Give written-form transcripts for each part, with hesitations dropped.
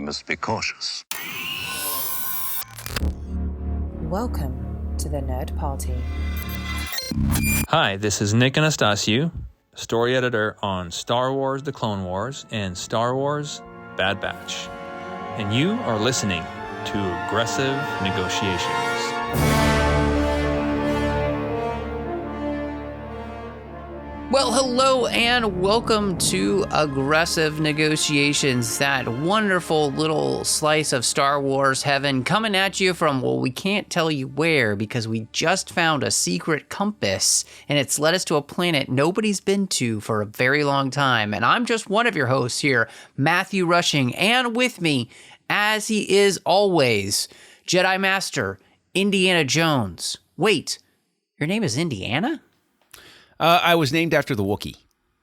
must be cautious. Welcome to the Nerd Party. Hi, this is Nick Anastasiou, story editor on Star Wars The Clone Wars and Star Wars Bad Batch. And you are listening to Aggressive Negotiations. Well, hello and welcome to Aggressive Negotiations, that wonderful little slice of Star Wars heaven coming at you from, well, we can't tell you where because we just found a secret compass and it's led us to a planet nobody's been to for a very long time. And I'm just one of your hosts here, Matthew Rushing, and with me, as he is always, Jedi Master Indiana Jones. Wait, your name is Indiana? I was named after the Wookiee,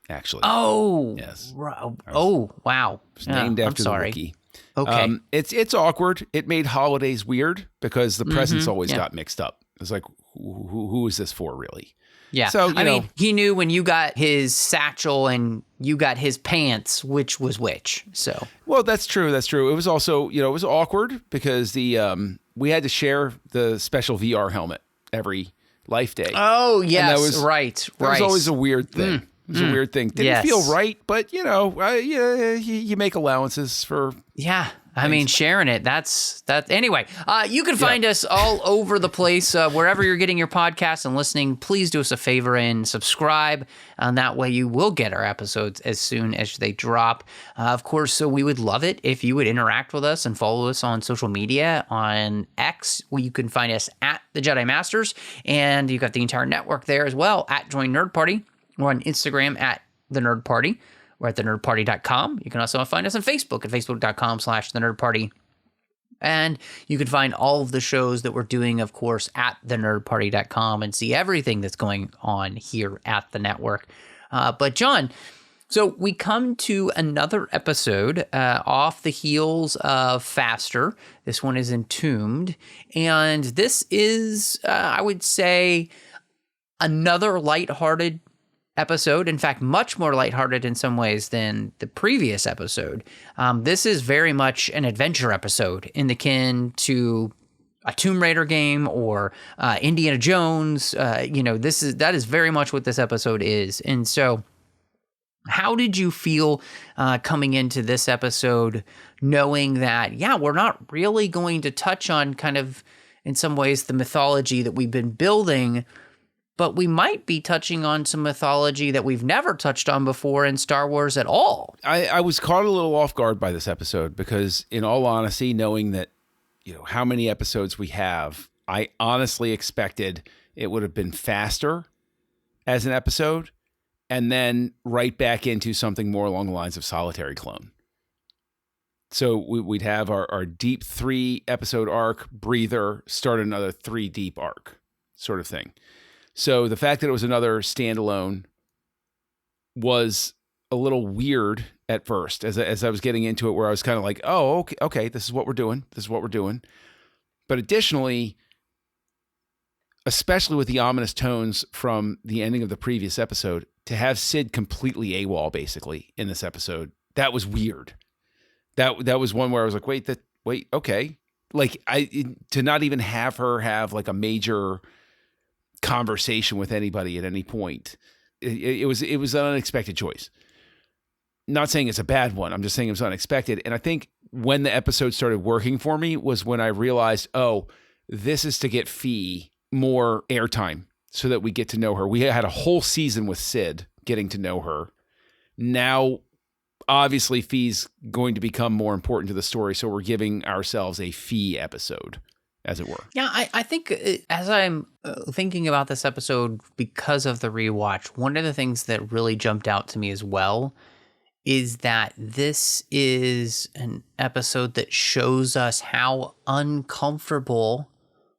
actually. Oh, yes. Oh, wow. Was named after the Wookiee. Okay. It's awkward. It made holidays weird because the presents always got mixed up. It's like, who is this for, really? Yeah. So I mean, he knew when you got his satchel and you got his pants, which was which. So. Well, that's true. That's true. It was also, it was awkward because we had to share the special VR helmet every Life Day. Oh, yes, right. That was always a weird thing. It was a weird thing. Didn't feel right, but, you make allowances for... Yeah, I mean, sharing it, that's... Anyway, you can find us all over the place, wherever you're getting your podcasts and listening. Please do us a favor and subscribe, and that way you will get our episodes as soon as they drop. Of course, so we would love it if you would interact with us and follow us on social media. On X, where you can find us at The Jedi Masters, and you've got the entire network there as well, at Join Nerd Party. We're on Instagram at The Nerd Party. We're at thenerdparty.com. You can also find us on Facebook at facebook.com/thenerdparty. And you can find all of the shows that we're doing, of course, at thenerdparty.com and see everything that's going on here at the network. But John, so we come to another episode off the heels of Faster. This one is Entombed. And this is, I would say, another lighthearted episode. In fact, much more lighthearted in some ways than the previous episode. This is very much an adventure episode in the kin to a Tomb Raider game or Indiana Jones. That is very much what this episode is. And so, how did you feel coming into this episode, knowing that, we're not really going to touch on kind of, in some ways, the mythology that we've been building, but we might be touching on some mythology that we've never touched on before in Star Wars at all. I was caught a little off guard by this episode because, in all honesty, knowing that, how many episodes we have, I honestly expected it would have been faster as an episode and then right back into something more along the lines of Solitary Clone. So we'd have our deep 3-episode arc, breather, start another 3 deep arc sort of thing. So the fact that it was another standalone was a little weird at first as I was getting into it, where I was kind of like, oh, okay, this is what we're doing. But additionally, especially with the ominous tones from the ending of the previous episode, to have Sid completely AWOL basically in this episode, that was weird. That was one where I was like, wait, okay. Like to not even have her have like a major conversation with anybody at any point. It was an unexpected choice. Not saying it's a bad one. I'm just saying it was unexpected. And I think when the episode started working for me was when I realized, oh, this is to get Phee more airtime so that we get to know her. We had a whole season with Sid getting to know her. Now, obviously, Phee's going to become more important to the story. So we're giving ourselves a Phee episode, as it were. Yeah, I think as I'm thinking about this episode because of the rewatch, one of the things that really jumped out to me as well is that this is an episode that shows us how uncomfortable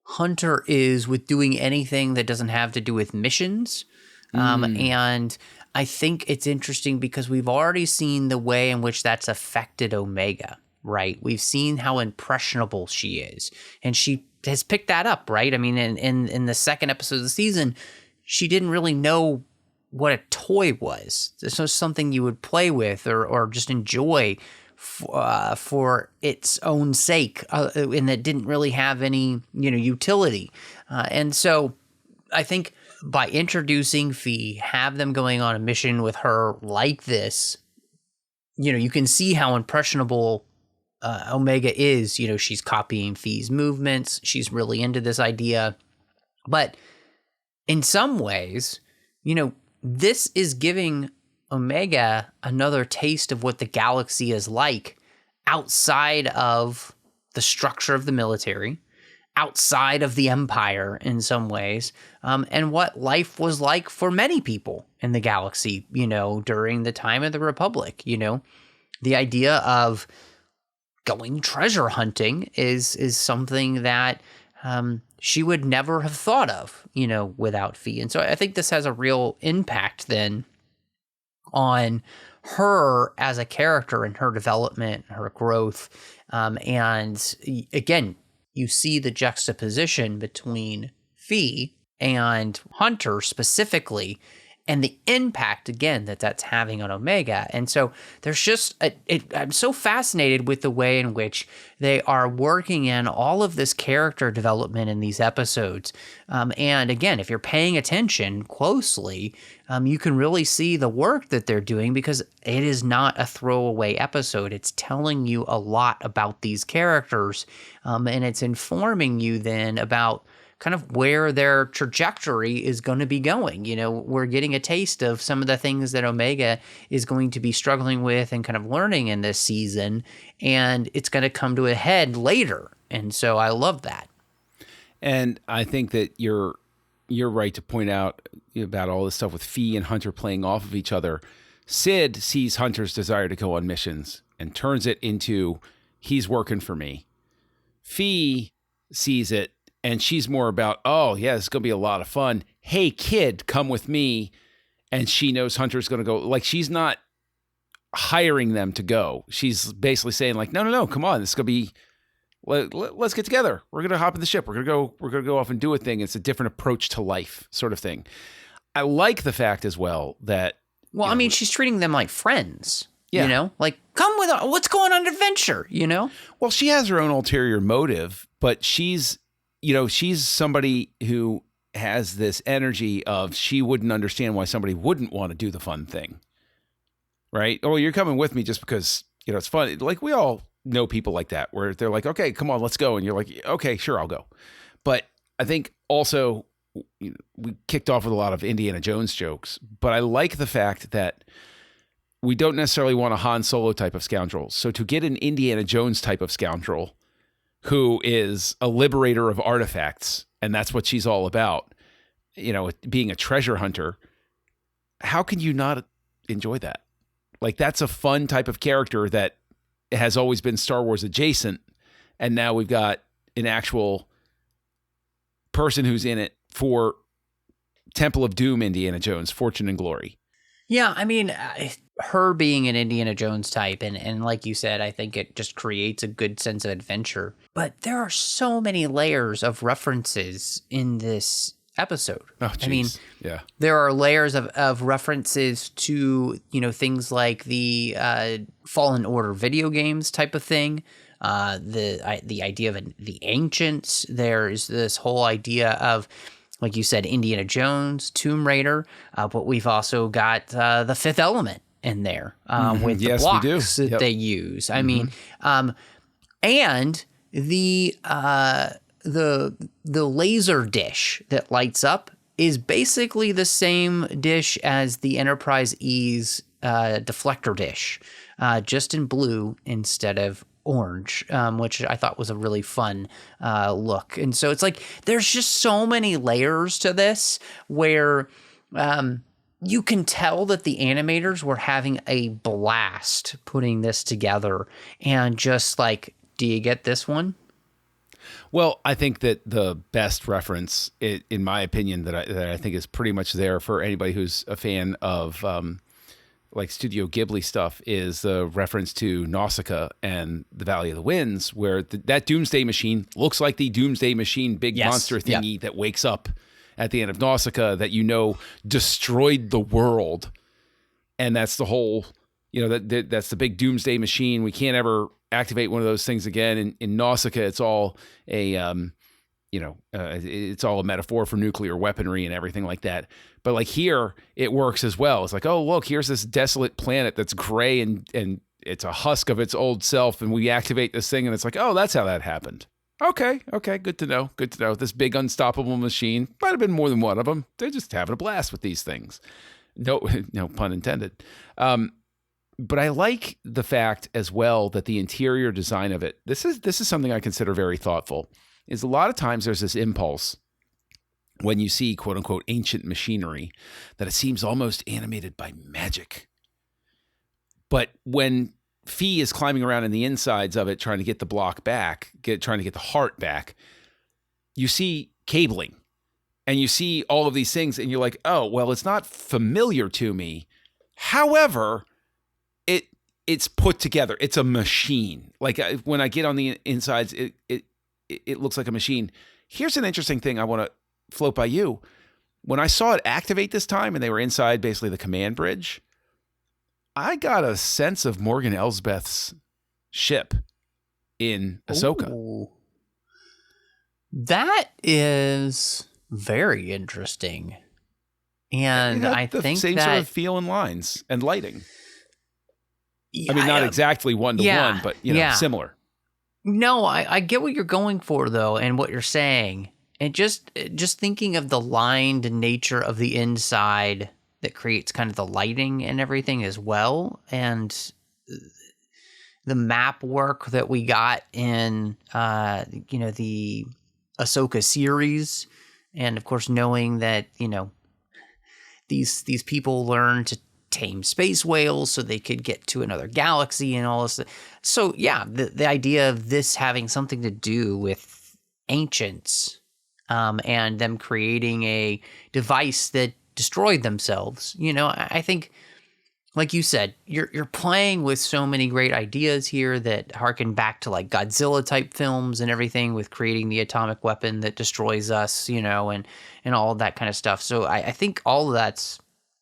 Hunter is with doing anything that doesn't have to do with missions. And I think it's interesting because we've already seen the way in which that's affected Omega. Right. We've seen how impressionable she is, and she has picked that up. Right. I mean, in the second episode of the season, she didn't really know what a toy was. This was something you would play with or just enjoy. for its own sake, and that didn't really have any, utility. And so I think by introducing Phee, have them going on a mission with her like this, you can see how impressionable Omega is. She's copying Fee's movements. She's really into this idea. But in some ways, this is giving Omega another taste of what the galaxy is like outside of the structure of the military, outside of the Empire in some ways, and what life was like for many people in the galaxy, during the time of the Republic. The idea of going treasure hunting is something that she would never have thought of, without Phee. And so I think this has a real impact then on her as a character and her development, her growth. And again, you see the juxtaposition between Phee and Hunter specifically, and the impact, again, that's having on Omega. And so there's just, I'm so fascinated with the way in which they are working in all of this character development in these episodes. And again, if you're paying attention closely, you can really see the work that they're doing, because it is not a throwaway episode. It's telling you a lot about these characters, and it's informing you then about kind of where their trajectory is going to be going. We're getting a taste of some of the things that Omega is going to be struggling with and kind of learning in this season, and it's going to come to a head later. And so I love that. And I think that you're right to point out about all this stuff with Phee and Hunter playing off of each other. Sid sees Hunter's desire to go on missions and turns it into, he's working for me. Phee sees it, and she's more about, oh, yeah, this is going to be a lot of fun. Hey, kid, come with me. And she knows Hunter's going to go. Like, she's not hiring them to go. She's basically saying, like, no, come on. This is going to be, let's get together. We're going to hop in the ship. We're going to go off and do a thing. It's a different approach to life sort of thing. I like the fact as well that. Well, she's treating them like friends. Yeah. Like, come with us. Let's go on an adventure, Well, she has her own ulterior motive, but she's somebody who has this energy of, she wouldn't understand why somebody wouldn't want to do the fun thing. Right? Oh, you're coming with me just because, it's fun. Like, we all know people like that, where they're like, okay, come on, let's go. And you're like, okay, sure, I'll go. But I think also we kicked off with a lot of Indiana Jones jokes, but I like the fact that we don't necessarily want a Han Solo type of scoundrel. So to get an Indiana Jones type of scoundrel who is a liberator of artifacts, and that's what she's all about, being a treasure hunter, how can you not enjoy that? Like, that's a fun type of character that has always been Star Wars adjacent, and now we've got an actual person who's in it for Temple of Doom, Indiana Jones, Fortune and Glory. Yeah, her being an Indiana Jones type, and like you said, I think it just creates a good sense of adventure. But there are so many layers of references in this episode. Oh, geez. Yeah. There are layers of references to, things like the Fallen Order video games type of thing. The idea of the ancients. There's this whole idea of, like you said, Indiana Jones, Tomb Raider, but we've also got the Fifth Element in there with the blocks that they use. And the laser dish that lights up is basically the same dish as the Enterprise E's deflector dish, just in blue instead of orange, which I thought was a really fun look. And so it's like, there's just so many layers to this where you can tell that the animators were having a blast putting this together, and just like, do you get this one? Well, I think that the best reference, in my opinion, that I think is pretty much there for anybody who's a fan of like Studio Ghibli stuff, is the reference to Nausicaa and the Valley of the Winds, where that Doomsday Machine looks like the Doomsday Machine big monster thingy that wakes up at the end of Nausicaa, that destroyed the world. And that's the whole, that's the big doomsday machine. We can't ever activate one of those things again. In Nausicaa, it's all it's all a metaphor for nuclear weaponry and everything like that. But like here, it works as well. It's like, oh, look, here's this desolate planet that's gray and it's a husk of its old self, and we activate this thing, and it's like, oh, that's how that happened. Okay, good to know. This big unstoppable machine, might have been more than one of them. They're just having a blast with these things. No pun intended. But I like the fact as well that the interior design of it, this is something I consider very thoughtful, is a lot of times there's this impulse when you see quote unquote ancient machinery that it seems almost animated by magic. But when Phee is climbing around in the insides of it, trying to get the block back, trying to get the heart back, you see cabling and you see all of these things and you're like, oh, well, it's not familiar to me. However, it's put together. It's a machine. Like when I get on the insides, it looks like a machine. Here's an interesting thing I want to float by you. When I saw it activate this time and they were inside basically the command bridge, I got a sense of Morgan Elsbeth's ship in Ahsoka. Ooh. That is very interesting. And I think same sort of feel and lines and lighting. I mean, not exactly one-to-one, but similar. No, I get what you're going for, though, and what you're saying. And just thinking of the lined nature of the inside that creates kind of the lighting and everything as well. And the map work that we got in, the Ahsoka series. And, of course, knowing that, these people learn to tame space whales so they could get to another galaxy and all this. So, yeah, the idea of this having something to do with ancients and them creating a device that destroyed themselves. I think, like you said, you're playing with so many great ideas here that harken back to like Godzilla type films and everything with creating the atomic weapon that destroys us, and all of that kind of stuff. So I think all of that's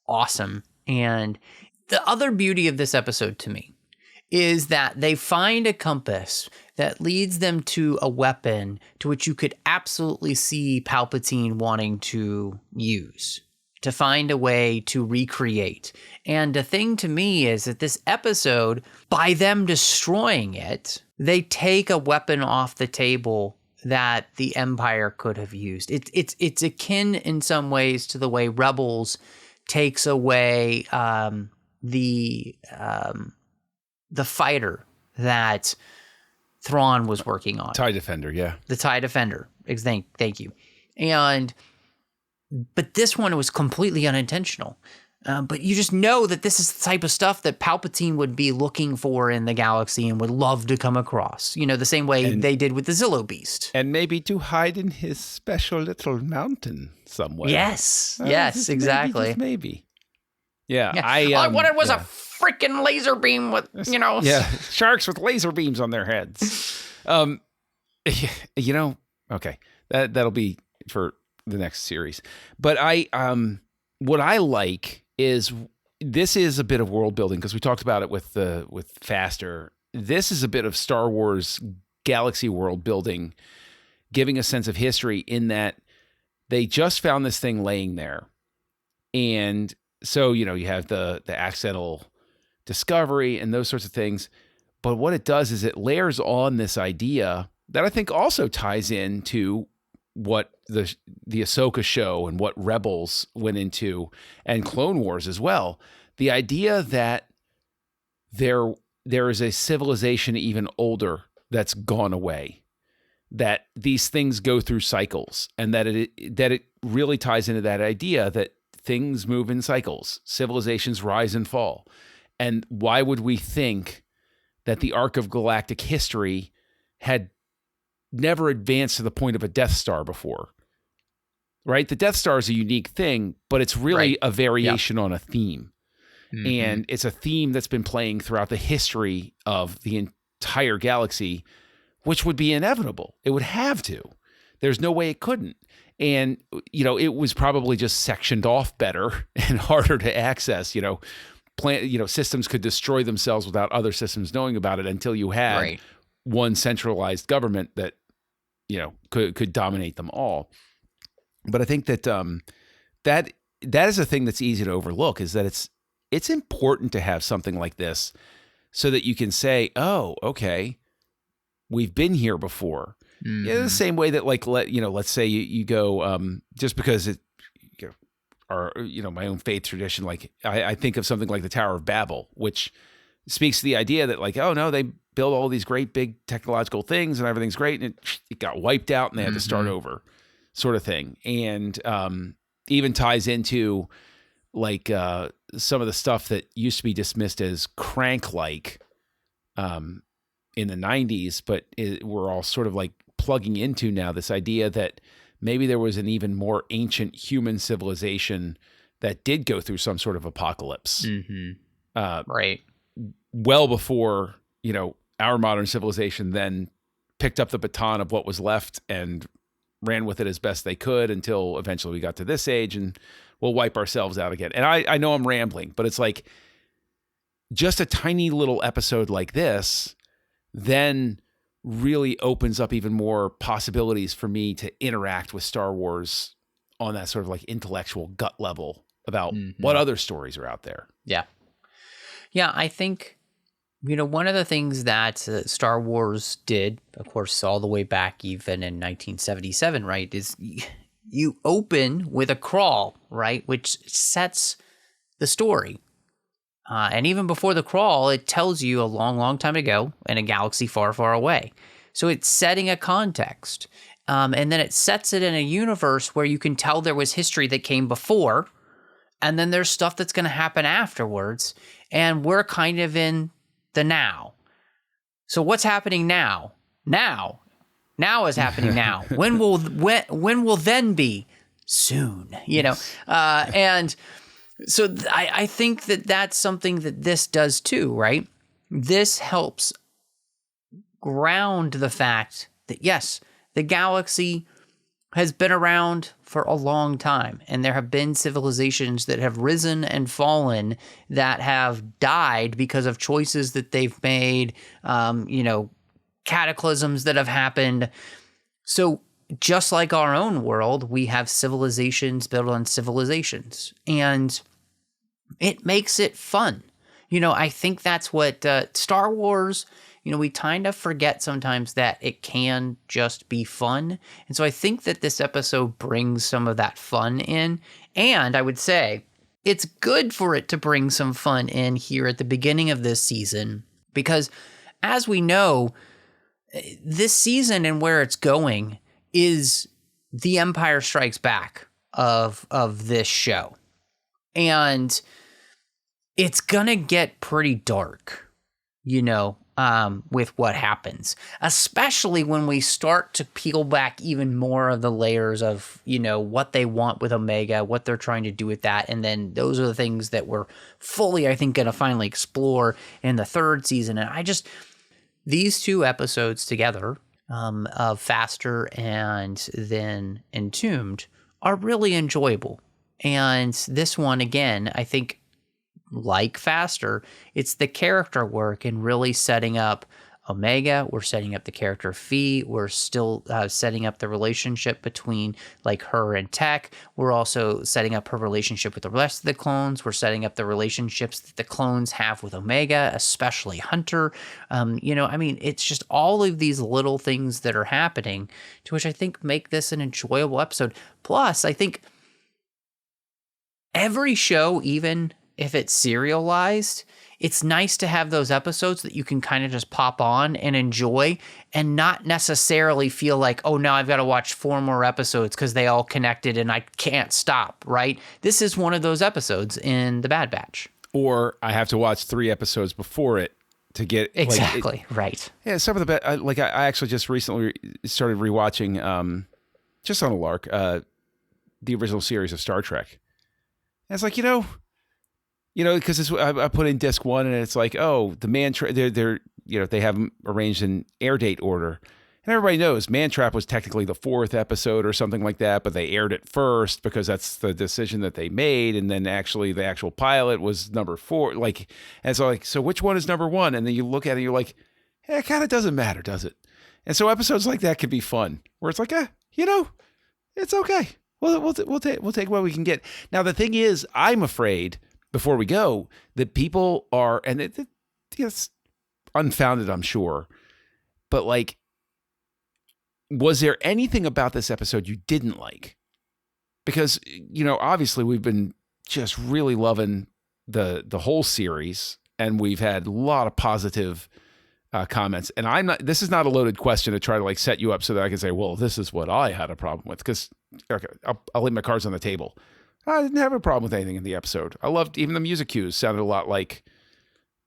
awesome. And the other beauty of this episode to me is that they find a compass that leads them to a weapon to which you could absolutely see Palpatine wanting to use, to find a way to recreate. And the thing to me is that this episode, by them destroying it, they take a weapon off the table that the Empire could have used. It's akin in some ways to the way Rebels takes away the fighter that Thrawn was working on. TIE Defender, yeah. The TIE Defender. Thank you. But this one was completely unintentional. But you just know that this is the type of stuff that Palpatine would be looking for in the galaxy and would love to come across. The same way they did with the Zillo Beast. And maybe to hide in his special little mountain somewhere. Yes, exactly. Maybe. Yeah. All I wanted was a freaking laser beam with, Yeah, sharks with laser beams on their heads. Okay. That'll be for the next series. But what I like is this is a bit of world building because we talked about it with Faster. This is a bit of Star Wars galaxy world building, giving a sense of history in that they just found this thing laying there. And so, you have the accidental discovery and those sorts of things. But what it does is it layers on this idea that I think also ties into what the Ahsoka show and what Rebels went into and Clone Wars as well. The idea that there is a civilization even older that's gone away, that these things go through cycles, and that it really ties into that idea that things move in cycles, civilizations rise and fall. And why would we think that the arc of galactic history had never advanced to the point of a Death Star before, right? The Death Star is a unique thing, but it's really a variation on a theme. Mm-hmm. And it's a theme that's been playing throughout the history of the entire galaxy, which would be inevitable. It would have to. There's no way it couldn't. And, it was probably just sectioned off better and harder to access, systems could destroy themselves without other systems knowing about it until you had one centralized government that, could dominate them all. But I think that that is a thing that's easy to overlook, is that it's important to have something like this so that you can say, oh, okay, we've been here before. Mm-hmm. Yeah, the same way that let's say you go, just because it, my own faith tradition, like I think of something like the Tower of Babel, which speaks to the idea that like, oh no, they built all these great big technological things and everything's great, and it got wiped out and they had to start over, sort of thing. And even ties into like some of the stuff that used to be dismissed as crank-like in the 90s, but we're all sort of like plugging into now this idea that maybe there was an even more ancient human civilization that did go through some sort of apocalypse. Right. Well before, our modern civilization then picked up the baton of what was left and ran with it as best they could until eventually we got to this age and we'll wipe ourselves out again. And I know I'm rambling, but it's like just a tiny little episode like this then really opens up even more possibilities for me to interact with Star Wars on that sort of like intellectual gut level about what other stories are out there. Yeah. Yeah, I think, one of the things that Star Wars did, of course, all the way back even in 1977, right, is you open with a crawl, right, which sets the story. And even before the crawl, it tells you a long, long time ago in a galaxy far, far away. So it's setting a context. And then it sets it in a universe where you can tell there was history that came before, and then there's stuff that's going to happen afterwards. And we're kind of in the now. So what's happening now? Now is happening now. When will then be? Soon, and so I think that that's something that this does too, right? This helps ground the fact that, yes, the galaxy has been around for a long time, and there have been civilizations that have risen and fallen, that have died because of choices that they've made, cataclysms that have happened. So just like our own world, we have civilizations built on civilizations, and it makes it fun. I think that's what Star Wars, we kind of forget sometimes that it can just be fun. And so I think that this episode brings some of that fun in. And I would say it's good for it to bring some fun in here at the beginning of this season, because as we know, this season and where it's going is the Empire Strikes Back of this show. And it's going to get pretty dark, with what happens, especially when we start to peel back even more of the layers of, what they want with Omega, what they're trying to do with that. And then those are the things that we're fully, I think, going to finally explore in the third season. And these two episodes together, of Faster and then Entombed, are really enjoyable. And this one, again, I think, like Faster, it's the character work and really setting up Omega. We're setting up the character Phee. We're still setting up the relationship between like her and Tech. We're also setting up her relationship with the rest of the clones. We're setting up the relationships that the clones have with Omega, especially Hunter. It's just all of these little things that are happening, to which I think make this an enjoyable episode. Plus, I think every show, even if it's serialized, it's nice to have those episodes that you can kind of just pop on and enjoy and not necessarily feel like, oh, now I've got to watch 4 more episodes because they all connected and I can't stop, right? This is one of those episodes in The Bad Batch. Or I have to watch 3 episodes before it to get... Exactly, right. Yeah, some of the... I actually just recently started rewatching, just on a lark, the original series of Star Trek. And it's like, because I put in disc 1 and it's like, oh, the man, they're they have them arranged in air date order. And everybody knows Man Trap was technically the 4th episode or something like that, but they aired it first because that's the decision that they made. And then actually the actual pilot was number 4. Like, and so like, so which one is number 1? And then you look at it and you're like, it kind of doesn't matter, does it? And so episodes like that can be fun, where it's like, it's okay. We'll take what we can get. Now, the thing is, I'm afraid, before we go, that people are, and it's unfounded, I'm sure, but like, was there anything about this episode you didn't like? Because, obviously we've been just really loving the whole series, and we've had a lot of positive comments. And this is not a loaded question to try to like set you up so that I can say, well, this is what I had a problem with. Because I'll lay my cards on the table. I didn't have a problem with anything in the episode. I loved even the music cues sounded a lot like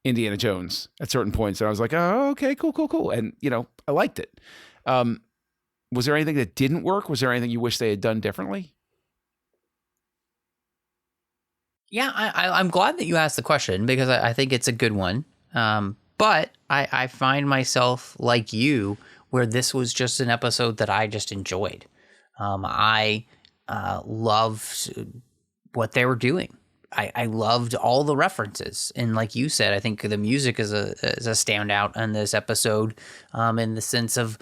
Indiana Jones at certain points. And I was like, oh, okay, cool. And, I liked it. Was there anything that didn't work? Was there anything you wish they had done differently? Yeah, I'm glad that you asked the question, because I think it's a good one. But I find myself like you, where this was just an episode that I just enjoyed. I loved what they were doing. I loved all the references. And like you said, I think the music is a standout in this episode, in the sense of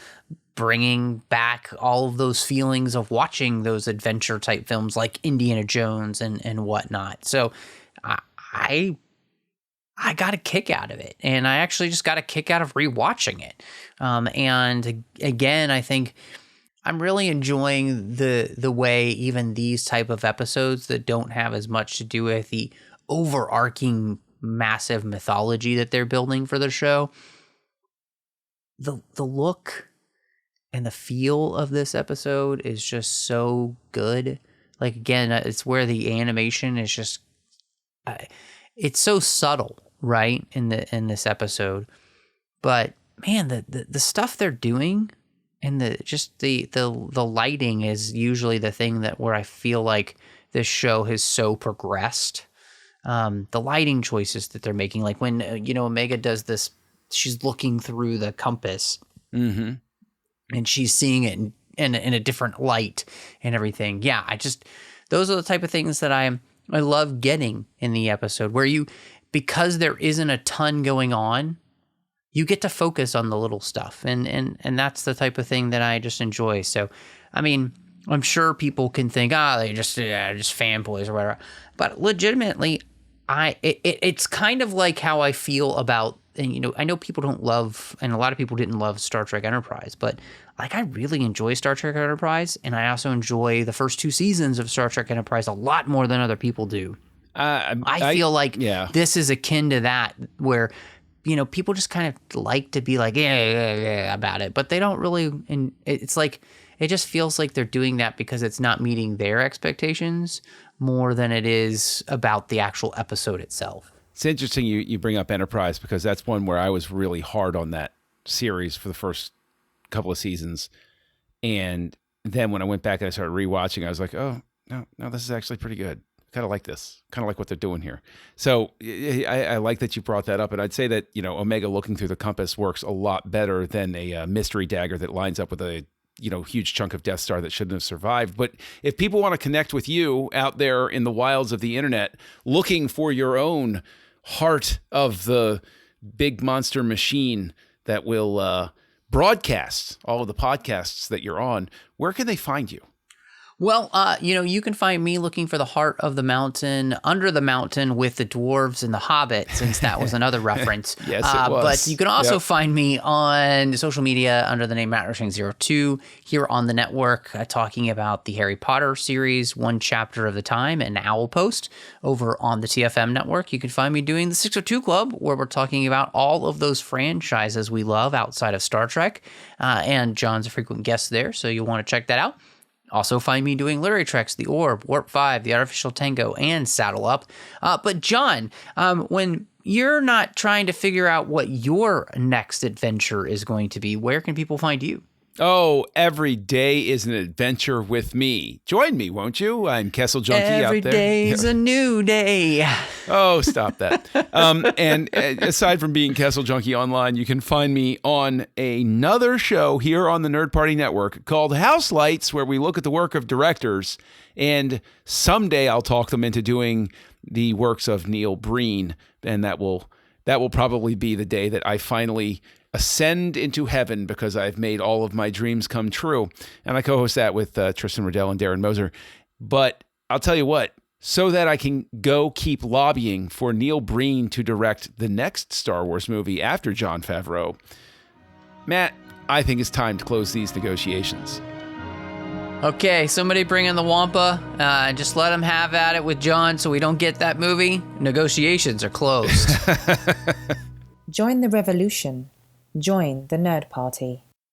bringing back all of those feelings of watching those adventure type films like Indiana Jones and whatnot. So I got a kick out of it, and I actually just got a kick out of rewatching it. And again, I think I'm really enjoying the way even these type of episodes that don't have as much to do with the overarching massive mythology that they're building for the show. The look and the feel of this episode is just so good. Like, again, it's where the animation is just, it's so subtle, right, in this episode. But man, the stuff they're doing, and the lighting is usually the thing where I feel like this show has so progressed. The lighting choices that they're making, like when Omega does this, she's looking through the compass, and she's seeing it in a different light and everything. Yeah, those are the type of things that I love getting in the episode, where because there isn't a ton going on, you get to focus on the little stuff, and that's the type of thing that I just enjoy. So, I mean, I'm sure people can think, they just fanboys or whatever, but legitimately, it's kind of like how I feel about, and I know people don't love, and a lot of people didn't love Star Trek Enterprise, but like I really enjoy Star Trek Enterprise, and I also enjoy the first 2 seasons of Star Trek Enterprise a lot more than other people do. I feel like this is akin to that, where people just kind of like to be like, yeah, about it, but they don't really, and it's like, it just feels like they're doing that because it's not meeting their expectations more than it is about the actual episode itself. It's interesting you bring up Enterprise, because that's one where I was really hard on that series for the first couple of seasons. And then when I went back and I started rewatching, I was like, oh, no, this is actually pretty good. Kind of like this, kind of like what they're doing here. So I like that you brought that up. And I'd say that, Omega looking through the compass works a lot better than a mystery dagger that lines up with a, huge chunk of Death Star that shouldn't have survived. But if people want to connect with you out there in the wilds of the internet, looking for your own heart of the big monster machine that will broadcast all of the podcasts that you're on, where can they find you? Well, you can find me looking for the heart of the mountain, under the mountain with the dwarves and the hobbit, since that was another reference. Yes, it was. But you can also find me on social media under the name MattRushing02 here on the network, talking about the Harry Potter series, one chapter of the time, and Owl Post over on the TFM network. You can find me doing the 602 Club, where we're talking about all of those franchises we love outside of Star Trek, and John's a frequent guest there, so you'll want to check that out. Also find me doing Literary Treks, The Orb, Warp 5, The Artificial Tango, and Saddle Up. But John, when you're not trying to figure out what your next adventure is going to be, where can people find you? Oh, every day is an adventure with me. Join me, won't you? I'm Kessel Junkie out there. Every day's a new day. Oh, stop that. And aside from being Kessel Junkie online, you can find me on another show here on the Nerd Party Network called House Lights, where we look at the work of directors. And someday I'll talk them into doing the works of Neil Breen. And that will probably be the day that I finally ascend into heaven because I've made all of my dreams come true. And I co-host that with Tristan Riddell and Darren Moser. But I'll tell you what, so that I can go keep lobbying for Neil Breen to direct the next Star Wars movie after Jon Favreau, Matt, I think it's time to close these negotiations. Okay, somebody bring in the Wampa. Just let him have at it with John so we don't get that movie. Negotiations are closed. Join the revolution. Join the Nerd Party.